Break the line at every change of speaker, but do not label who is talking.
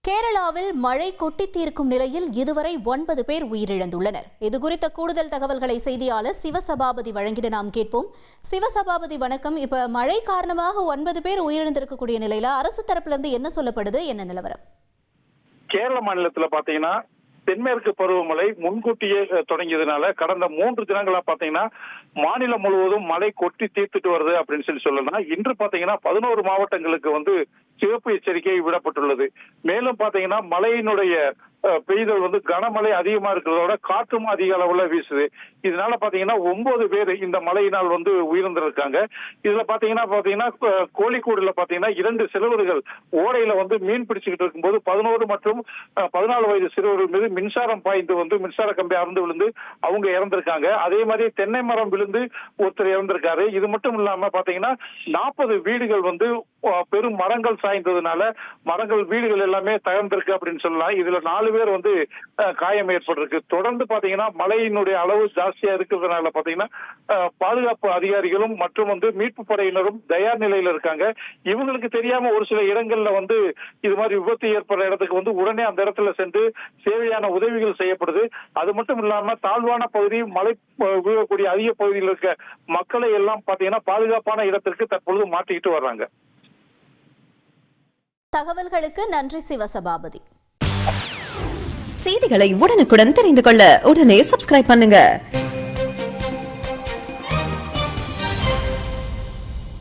கேரளாவில் மழை கொட்டி தீர்க்கும் நிலையில் இதுவரை 9 பேர் உயிரிழந்துள்ளனர். இதுகுறித்த கூடுதல் தகவல்களை செய்தியாளர் சிவசபாபதி வழங்கிட நாம் கேட்போம். சிவசபாபதி வணக்கம். இப்ப மழை காரணமாக 9 பேர் உயிரிழந்திருக்கக்கூடிய நிலையில அரசு தரப்புல இருந்து என்ன சொல்லப்படுது, என்ன நிலவரம்?
கேரள மாநிலத்துல பாத்தீங்கன்னா தென்மேற்கு பருவமழை முன்கூட்டியே தொடங்கியதுனால கடந்த 3 தினங்களா பாத்தீங்கன்னா மாநிலம் முழுவதும் மழை கொட்டி தீர்த்துட்டு வருது அப்படின்னு சொல்லலாம். இன்று பாத்தீங்கன்னா 11 மாவட்டங்களுக்கு சிவப்பு எச்சரிக்கை விடப்பட்டுள்ளது. மேலும் பாத்தீங்கன்னா மழையினுடைய பெய்தல் கனமழை அதிகமா இருக்கிறதோட காற்றும் அதிக அளவுல வீசுது. இதனால பாத்தீங்கன்னா 9 பேர் இந்த மழையினால் உயிரிழந்திருக்காங்க. இதுல பாத்தீங்கன்னா கோழிக்கூடுல பாத்தீங்கன்னா 2 சிறுவர்கள் ஓடையில மீன் பிடிச்சுக்கிட்டு இருக்கும்போது 11 மற்றும் 14 வயது சிறுவர்கள் மீது மின்சாரம் பாய்ந்து மின்சார கம்பி அறுந்து விழுந்து அவங்க இறந்திருக்காங்க. அதே மாதிரி தென்னை மரம் விழுந்து ஒருத்தர் இறந்திருக்காரு. இது மட்டும் இல்லாம பாத்தீங்கன்னா 40 வீடுகள் பெரும் மரங்கள் சாய்ந்ததுனால மரங்கள் வீடுகள் எல்லாமே தகர்ந்திருக்கு அப்படின்னு சொல்லலாம். இதுல 4 பேர் காயம் ஏற்பட்டிருக்கு. தொடர்ந்து பாத்தீங்கன்னா மழையினுடைய அளவு ஜாஸ்தியா இருக்கிறதுனால பாத்தீங்கன்னா பாதுகாப்பு அதிகாரிகளும் மற்றும் மீட்பு படையினரும் தயார் நிலையில இருக்காங்க. இவங்களுக்கு தெரியாம ஒரு சில இடங்கள்ல இது மாதிரி விபத்து ஏற்படுற இடத்துக்கு உடனே அந்த இடத்துல சென்று தேவையான உதவிகள் செய்யப்படுது. அது மட்டும் இல்லாம தாழ்வான பகுதி, மழை விழக்கூடிய அதிக பகுதியில் இருக்க மக்களை எல்லாம் பாத்தீங்கன்னா பாதுகாப்பான இடத்திற்கு தற்பொழுது மாற்றிக்கிட்டு வர்றாங்க.
தகவல்களுக்கு நன்றி சிவசபாபதி.
செய்திகளை உடனுக்குடன் தெரிந்து கொள்ள உடனே சப்ஸ்கிரைப் பண்ணுங்க.